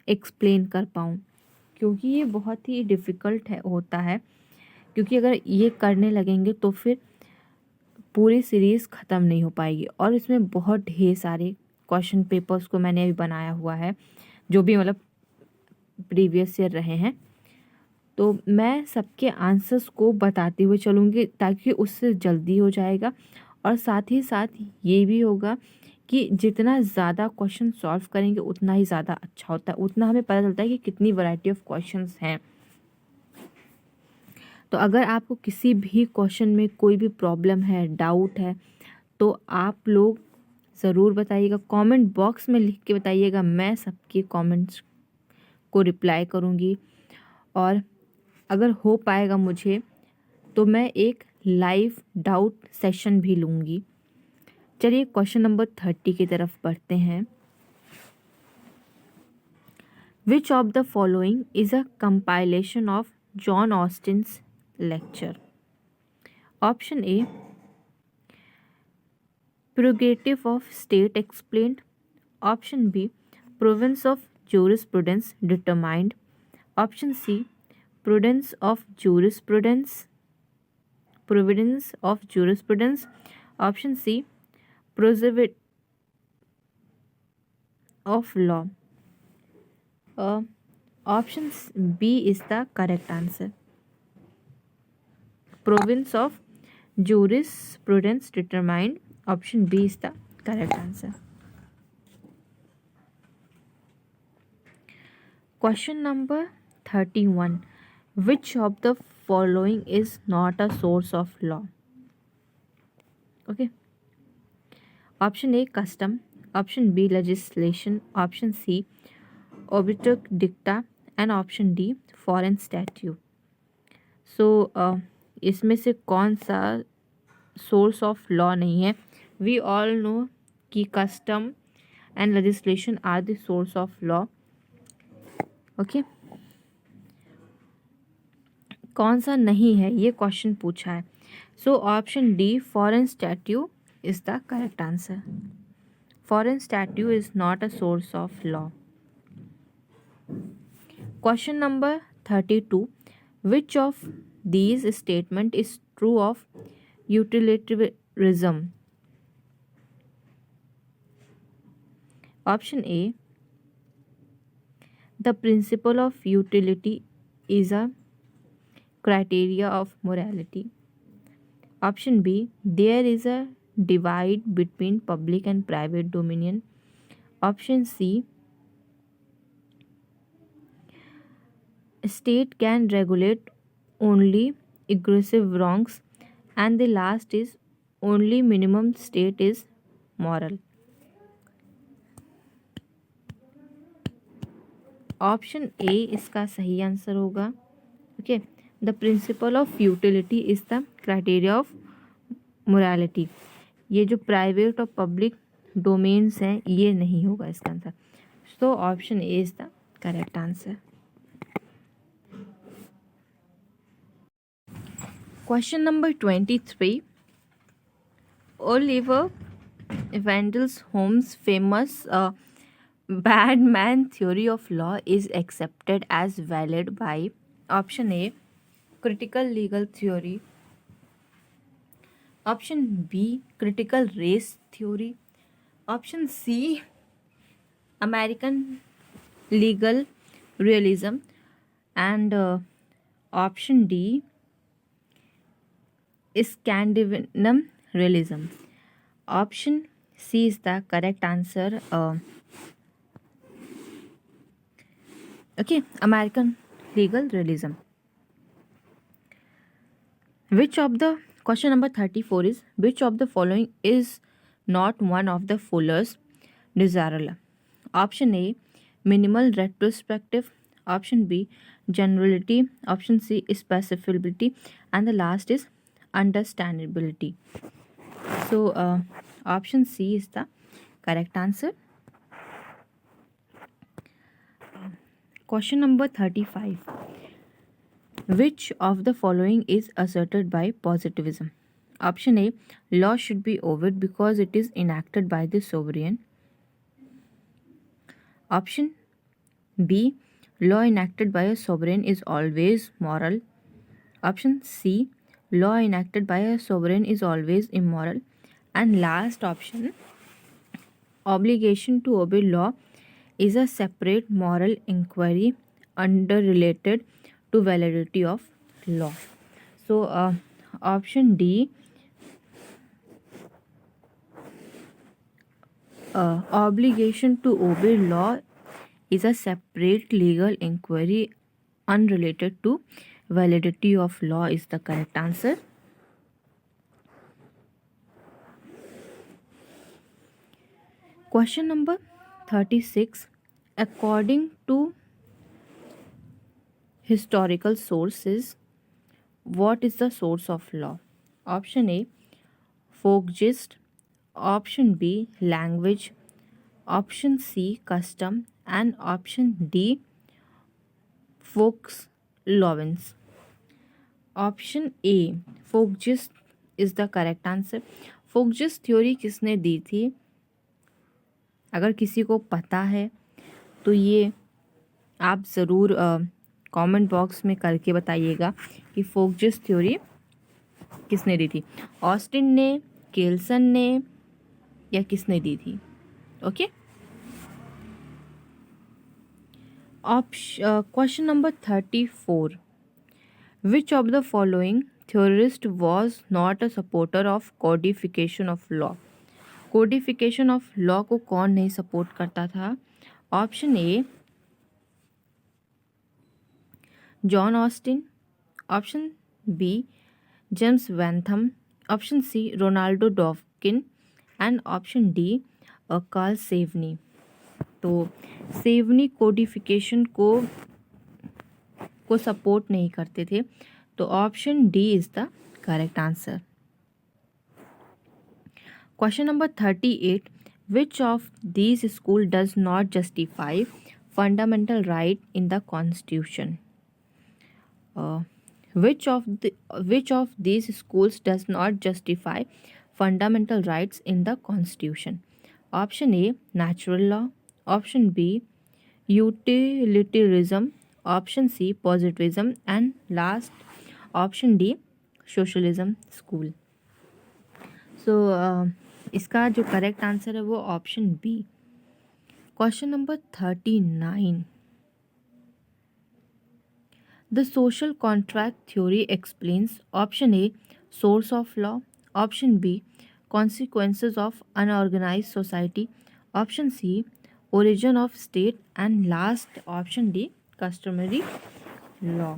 एक्सप्लेन कर पाऊँ, क्योंकि ये बहुत ही डिफ़िकल्ट होता है। क्योंकि अगर ये करने लगेंगे तो फिर पूरी सीरीज़ ख़त्म नहीं हो पाएगी और इसमें बहुत ढेर सारे क्वेश्चन पेपर्स को मैंने अभी बनाया हुआ है जो भी मतलब प्रीवियस ईयर रहे हैं। तो मैं सबके आंसर्स को बताते हुए चलूँगी ताकि उससे जल्दी हो जाएगा और साथ ही साथ ये भी होगा कि जितना ज़्यादा क्वेश्चन सॉल्व करेंगे उतना ही ज़्यादा अच्छा होता है, उतना हमें पता चलता है कि कितनी वैरायटी ऑफ क्वेश्चंस हैं। तो अगर आपको किसी भी क्वेश्चन में कोई भी प्रॉब्लम है, डाउट है, तो आप लोग ज़रूर बताइएगा, कमेंट बॉक्स में लिख के बताइएगा। मैं सबके कमेंट्स को रिप्लाई करूँगी, और अगर हो पाएगा मुझे तो मैं एक लाइव डाउट सेशन भी लूँगी। चलिए क्वेश्चन नंबर 30 की तरफ बढ़ते हैं। Which of the following is a compilation of John Austin's lecture? Option A, Prerogative of State Explained. Option B, Province of Jurisprudence Determined. Option C, Prudence of Jurisprudence. Providence of Jurisprudence. Option C, Preservate of Law. Option B is the correct answer. Province of Jurisprudence Determined. Option B is the correct answer. Question number 31. Which of the following is not a source of law? Okay. Option A, custom. Option B, legislation. Option C, obiter dicta. And option D, foreign statute. So इसमें से कौन सा source of law नहीं है? We all know कि custom and legislation are the source of law. Okay, कौन सा नहीं है ये क्वेश्चन पूछा है। So option D, foreign statute is the correct answer. Foreign statute is not a source of law. Question number 32. Which of these statement is true of utilitarianism? Option A, the principle of utility is a criteria of morality. Option B, there is a divide between public and private dominion. Option C, state can regulate only aggressive wrongs. And the last is only minimum state is moral. Option A इसका सही answer होगा। Okay, the principle of utility is the criteria of morality. ये जो private और public domains हैं ये नहीं होगा इसका आंसर। तो option A is the correct answer. Question number 23. Oliver Wendell Holmes' famous bad man theory of law is accepted as valid by option A, critical legal theory. Option B, critical race theory. Option C, American legal realism. And option D, Scandinavian realism. Option C is the correct answer. Okay, American legal realism. Which of the question number 34 is which of the following is not one of the Fuller's desirable? Option A, minimal retrospective. Option B, generality. Option C, specificity. And the last is understandability. So option C is the correct answer. Question number 35. Which of the following is asserted by positivism? Option A, law should be obeyed because it is enacted by the sovereign. Option B, law enacted by a sovereign is always moral. Option C, law enacted by a sovereign is always immoral. And last option, obligation to obey law is a separate moral inquiry unrelated to validity of law. So option D, obligation to obey law is a separate legal inquiry unrelated to validity of law is the correct answer. Question number 36. According to historical sources, what is the source of law? Option A, folk gist. Option B, language. Option C, custom. And option D, folks lawens. Option A volksgeist is the correct answer. Volksgeist theory किसने दी थी? अगर किसी को पता है तो ये आप ज़रूर कमेंट बॉक्स में करके बताइएगा कि फोक जिस्ट थ्योरी किसने दी थी. ऑस्टिन ने, केल्सन ने, या किसने दी थी? Okay. Question number 34. Which of the following theorist was not a supporter of codification of law? Codification of law को कौन नहीं सपोर्ट करता था? Option A John Austin. Option B James Bentham. Option C Ronaldo Dworkin. And option D Karl Savigny. तो Savigny codification को support नहीं करते थे. तो option D is the correct answer. Question number 38. Which of these school does not justify fundamental right in the constitution? which of these schools does not justify fundamental rights in the constitution? Option A, natural law. Option B, utilitarianism. Option C, positivism. And last, option D, socialism school. So इसका जो correct answer है वो option B. Question number 39. The social contract theory explains option A, source of law. Option B, consequences of unorganized society. Option C, origin of state. And last, option D, customary law.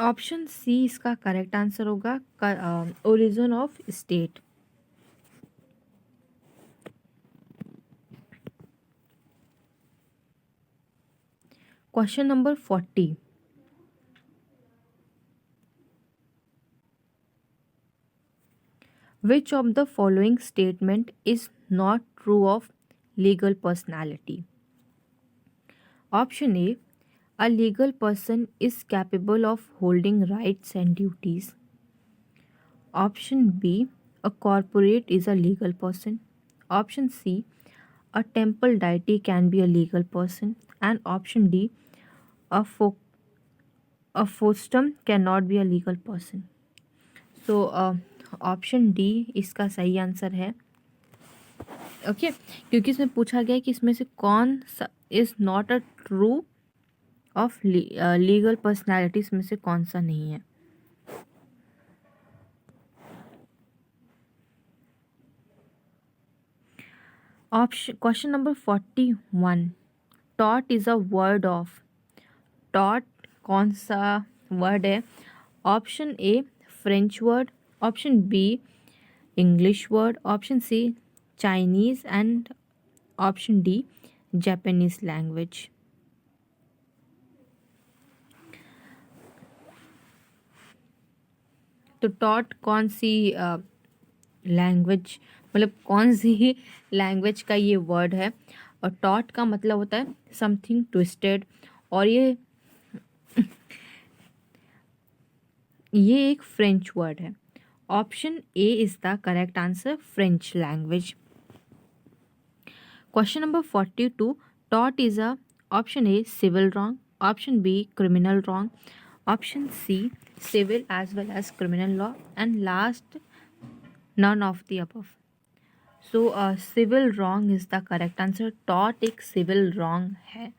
Option C इसका correct answer होगा, origin of state. Question number 40. Which of the following statement is not true of legal personality? Option A, a legal person is capable of holding rights and duties. Option B, a corporate is a legal person. Option C, a temple deity can be a legal person. And option D, a fostum cannot be a legal person. So option D इसका सही answer है. Okay क्योंकि इसमें पूछा गया है कि इसमें से कौन सा is not a true of legal personality, इसमें से कौन सा नहीं है. Option question number 41. टॉट इज अ वर्ड ऑफ. टॉट कौन सा वर्ड है? Option A French word. Option B English word. Option C Chinese. And option D Japanese language. तो टॉट कौन सी लैंग्वेज, मतलब कौन सी लैंग्वेज का ये वर्ड है? और टॉट का मतलब होता है समथिंग ट्विस्टेड. और ये एक फ्रेंच वर्ड है. Option A is the correct answer, French language. Question number 42. टॉट is a. Option A civil wrong. Option B criminal wrong. Option C civil as well as criminal law. And last none of the above. So civil wrong is the correct answer. टॉट एक civil wrong है.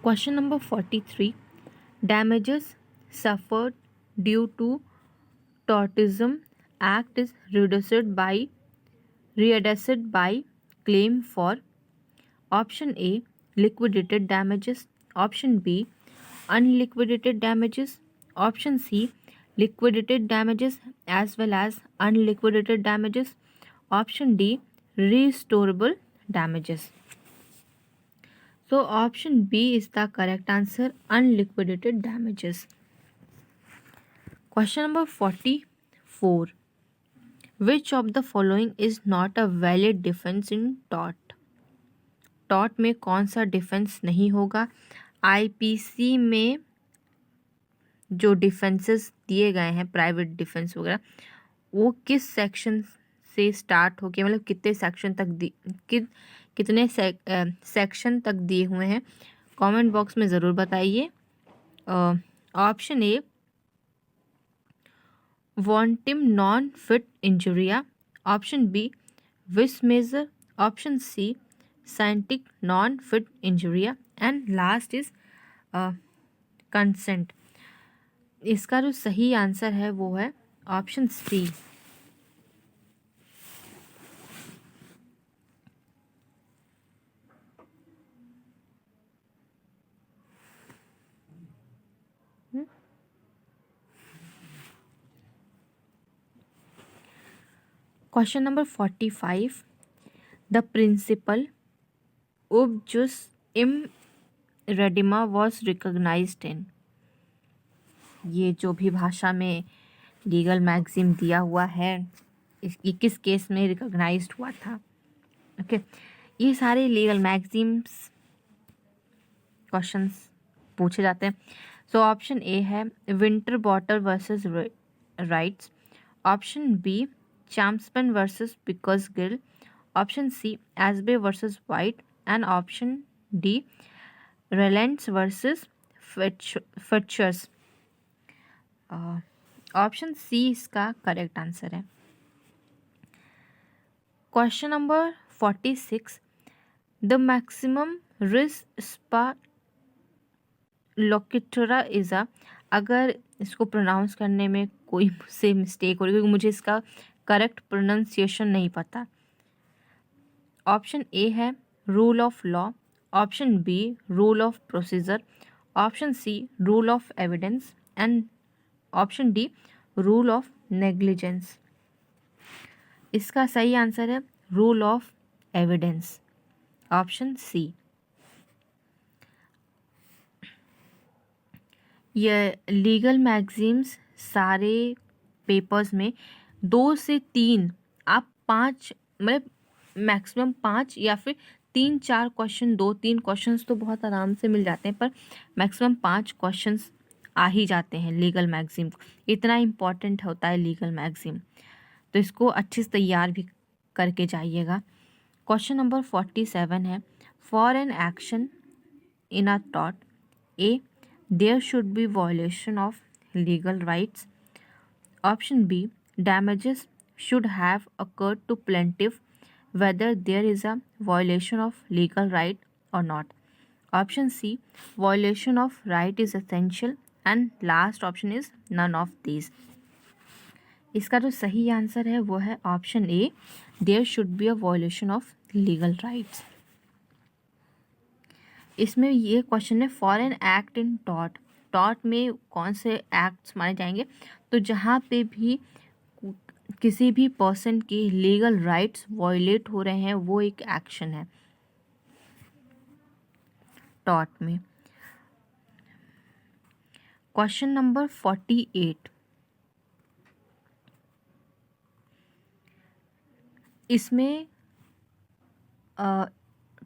Question number 43. Damages suffered due to tortism act is reduced by claim for option A liquidated damages, option B unliquidated damages, option C liquidated damages as well as unliquidated damages, option D restorable damages. So option B is the correct answer, unliquidated damages. Question number 44. Which of the following is not a valid defense in tort? Taught में कौन सा defence नहीं होगा? IPC में जो defences दिए गए हैं प्राइवेट डिफेंस वगैरह, वो किस सेक्शन से स्टार्ट होके मतलब कितने सेक्शन तक कितने सेक्शन तक दिए हुए हैं? कमेंट बॉक्स में ज़रूर बताइए. ऑप्शन ए वांटिम non fit injuria, option B vis major, option C scienter non fit injuria and last is consent. इसका जो सही आंसर है वो है option C. Question number 45. The principle of jus in redima was recognized in. ये जो भी भाषा में लीगल मैगजीम दिया हुआ है, ये किस केस में रिकॉग्नाइज्ड हुआ था? ओके, ये सारे लीगल मैगजीम्स क्वेश्चंस पूछे जाते हैं. सो ऑप्शन ए है Winterbottom versus Wrights, option B Champspan versus Pickersgill, option C Asbey versus White and option D Rellents versus Fetchers. Option C इसका करेक्ट आंसर है. Question number 46. The maximum risk स्पा लोकेटोरा is a, अगर इसको pronounce करने में कोई से मिस्टेक हो रही है क्योंकि मुझे इसका करेक्ट प्रोनाउंसिएशन नहीं पता. ऑप्शन ए है rule of law, option B rule of procedure, option C rule of evidence and option D rule of negligence. इसका सही आंसर है rule of evidence, option C. ये लीगल मैगजीम्स सारे papers में 2 से 3 आप 5 मतलब मैक्सिमम 5 या फिर 3-4 क्वेश्चन, 2-3 क्वेश्चंस तो बहुत आराम से मिल जाते हैं, पर मैक्सिमम 5 क्वेश्चंस आ ही जाते हैं लीगल मैगजीम को. इतना इम्पॉर्टेंट होता है लीगल मैगजीम, तो इसको अच्छे से तैयार भी करके जाइएगा. क्वेश्चन नंबर 47 है for an action in a tort, A there should be violation of legal rights, option B damages should have occurred to plaintiff whether there is a violation of legal right or not, option C violation of right is essential and last option is none of these. इसका जो सही answer है वो है option A there should be a violation of legal rights. इसमें ये question है for an act in tort, tort में कौन से एक्ट्स माने जाएंगे? तो जहाँ पे भी किसी भी पर्सन की लीगल राइट्स वायलेट हो रहे हैं वो एक एक्शन है टॉर्ट में. Question number 48. इसमें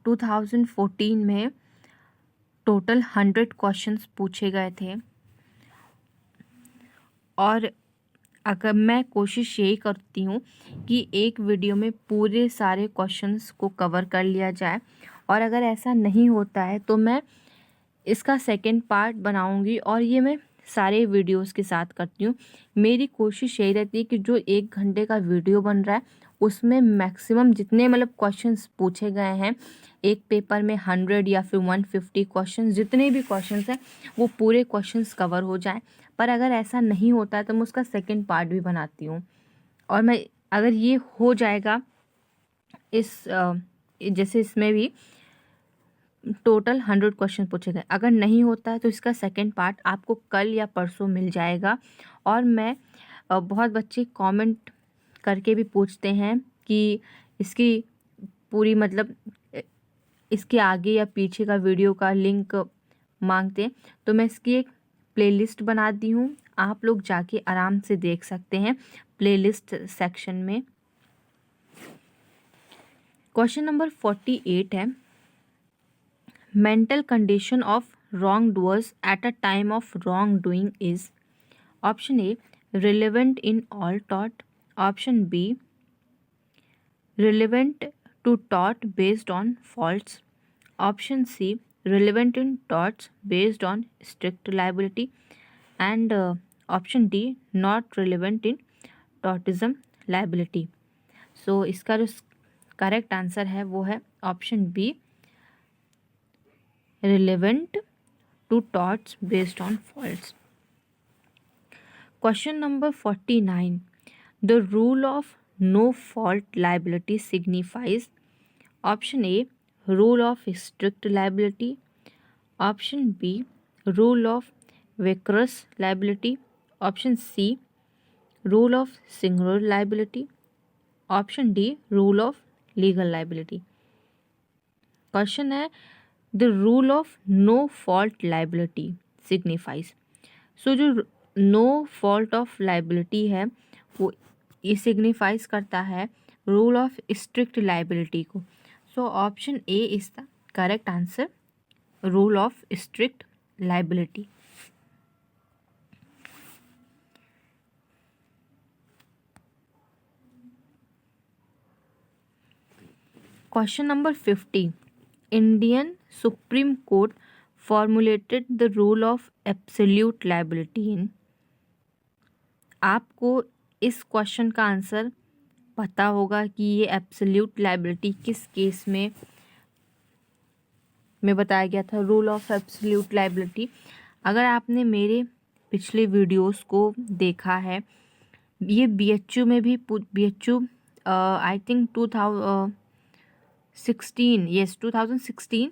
2014 में टोटल 100 क्वेश्चंस पूछे गए थे और अगर मैं कोशिश यही करती हूँ कि एक वीडियो में पूरे सारे क्वेश्चंस को कवर कर लिया जाए, और अगर ऐसा नहीं होता है तो मैं इसका सेकंड पार्ट बनाऊँगी और ये मैं सारे वीडियोस के साथ करती हूँ. मेरी कोशिश यही रहती है कि जो 1 घंटे का वीडियो बन रहा है उसमें मैक्सिमम जितने मतलब क्वेश्चंस पूछे गए हैं एक पेपर में 100 या फिर 150 क्वेश्चंस, जितने भी क्वेश्चंस हैं वो पूरे क्वेश्चंस कवर हो जाए। पर अगर ऐसा नहीं होता है तो मैं उसका सेकंड पार्ट भी बनाती हूँ। और मैं अगर ये हो जाएगा जैसे इसमें भी टोटल 100 क्वेश्चन पूछे गए, अगर नहीं होता है तो इसका सेकंड पार्ट आपको कल या परसों मिल जाएगा। और मैं बहुत बच्चे कमेंट करके भी पूछते हैं कि इसकी पूरी मतलब इसके आगे या पीछे का वीडियो का लिंक मांगते हैं, तो मैं इसकी एक प्लेलिस्ट बना दी हूँ, आप लोग जाके आराम से देख सकते हैं प्लेलिस्ट सेक्शन में। क्वेश्चन नंबर 48 है, mental condition of wrong doers at a time of wrong doing is option A relevant in all थॉट, option B relevant to tort based on faults, option C relevant in torts based on strict liability, and option D not relevant in tortism liability. So इसका जो correct answer है वो है option B relevant to torts based on faults. Question number 49. The rule of no fault liability signifies option A rule of strict liability, option B rule of vicarious liability, option C rule of singular liability, option D rule of legal liability. Question है the rule of no fault liability signifies. So जो no fault of liability है वो ये signifies करता है rule of strict liability को। सो option A is the correct answer, rule of strict liability. Question number 50. Indian supreme court formulated the rule of absolute liability in. आपको इस question का answer पता होगा कि ये एब्सोल्यूट लाइबिलिटी किस केस में बताया गया था, रूल ऑफ एब्सोल्यूट लाइबिलिटी। अगर आपने मेरे पिछले वीडियोस को देखा है, ये बीएचयू में भी बीएचयू आई थिंक 2016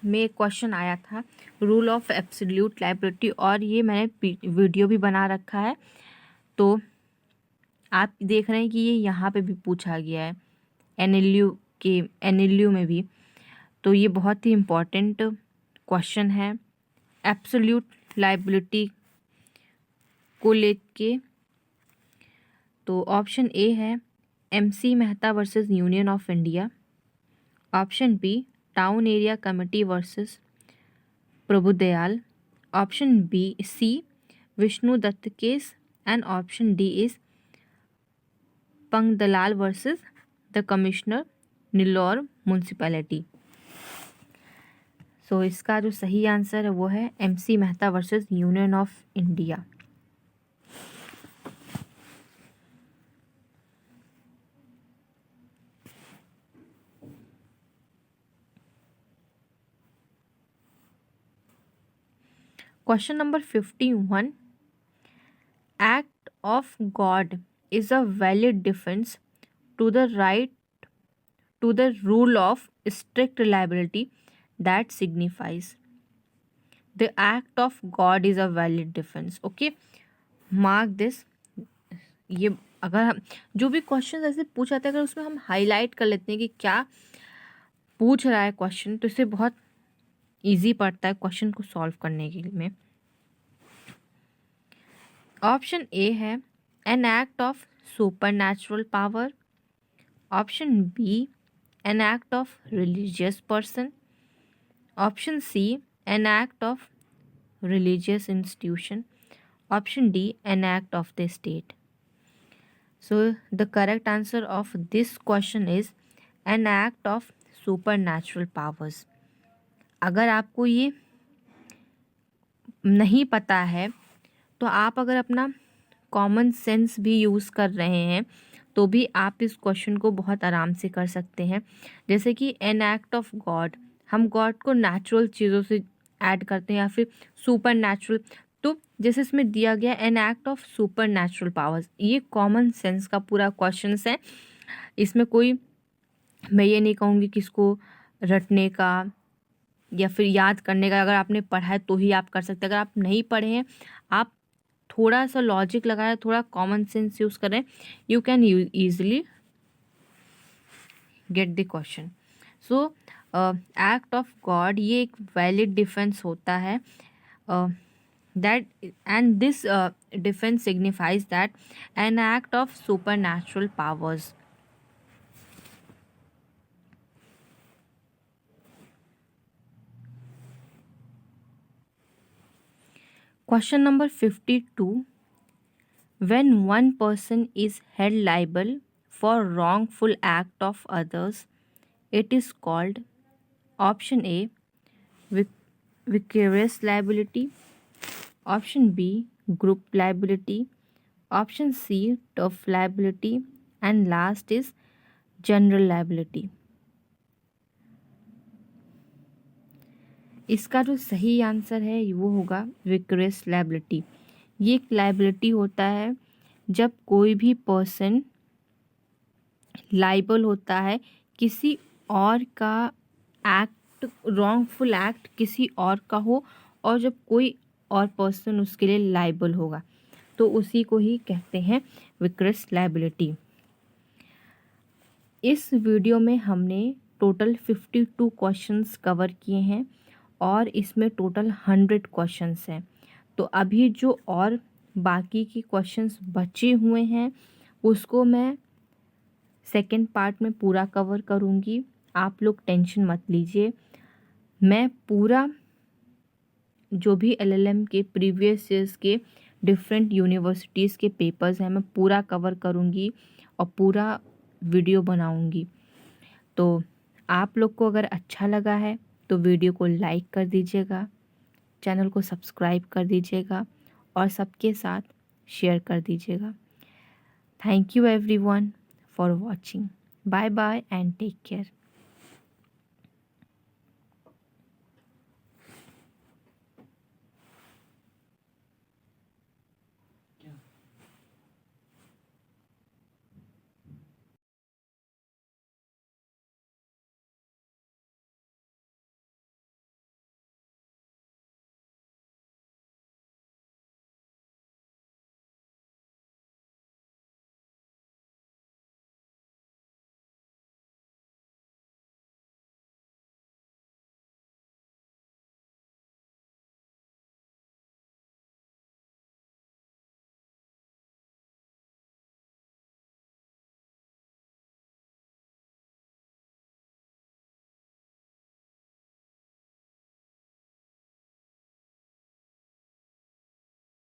में एक क्वेश्चन आया था रूल ऑफ एब्सोल्यूट लाइबिलिटी, और ये मैंने वीडियो भी बना रखा है। तो आप देख रहे हैं कि ये यहाँ पे भी पूछा गया है एनएलयू में भी। तो ये बहुत ही इम्पॉर्टेंट क्वेश्चन है एब्सोल्यूट लाइबिलिटी को लेके। तो ऑप्शन ए है MC Mehta versus union of India, option B town area committee versus Prabhudayal, option B C Vishnu Datt case, and option D is पंगदलाल versus the commissioner Nellore municipality. So इसका जो सही आंसर है वो है MC Mehta versus union of India. Question number 51. Act of God is a valid defense to the right to the rule of strict liability that signifies. The act of God is a valid defense. Okay, mark this. ये अगर हम जो भी question ऐसे पूछा जाता है अगर उसमें हम हाईलाइट कर लेते हैं कि क्या पूछ रहा है क्वेश्चन, तो इससे बहुत इजी पड़ता है क्वेश्चन को सॉल्व करने के लिए। ऑप्शन ए है an act of supernatural power, option B an act of religious person, option C an act of religious institution, option D an act of the state. So the correct answer of this question is an act of supernatural powers. अगर आपको ये नहीं पता है तो आप अगर अपना कॉमन सेंस भी यूज़ कर रहे हैं तो भी आप इस क्वेश्चन को बहुत आराम से कर सकते हैं। जैसे कि एन एक्ट ऑफ गॉड, हम गॉड को नेचुरल चीज़ों से ऐड करते हैं या फिर सुपर नेचुरल। तो जैसे इसमें दिया गया N act of supernatural powers, ये कॉमन सेंस का पूरा क्वेश्चन है। इसमें कोई, मैं ये नहीं कहूँगी कि इसको रटने का या फिर याद करने का, अगर आपने पढ़ा है तो ही आप कर सकते हैं। अगर आप नहीं पढ़े हैं, आप थोड़ा सा लॉजिक लगाएं, थोड़ा कॉमन सेंस यूज़ करें, you can easily get the question. So act of God ये एक वैलिड डिफेंस होता है, that and this defense signifies that an act of supernatural powers. Question number 52. When one person is held liable for wrongful act of others, it is called option A vicarious liability, option B group liability, option C turf liability, and last is general liability. इसका जो सही answer है वो होगा विक्रेस liability. ये एक liability होता है जब कोई भी पर्सन लाइबल होता है किसी और का एक्ट, रॉन्गफुल एक्ट किसी और का हो, और जब कोई और पर्सन उसके लिए लाइबल होगा तो उसी को ही कहते हैं विक्रेस लायबिलिटी। इस वीडियो में हमने टोटल 52 क्वेश्चंस कवर किए हैं और इसमें टोटल 100 क्वेश्चंस हैं। तो अभी जो और बाकी के क्वेश्चंस बचे हुए हैं उसको मैं सेकंड पार्ट में पूरा कवर करूँगी। आप लोग टेंशन मत लीजिए, मैं पूरा जो भी एलएलएम के प्रीवियस ईयर्स के डिफरेंट यूनिवर्सिटीज़ के पेपर्स हैं मैं पूरा कवर करूँगी और पूरा वीडियो बनाऊँगी। तो आप लोग को अगर अच्छा लगा है तो वीडियो को लाइक कर दीजिएगा, चैनल को सब्सक्राइब कर दीजिएगा और सबके साथ शेयर कर दीजिएगा। Thank you everyone for watching. Bye bye and take care.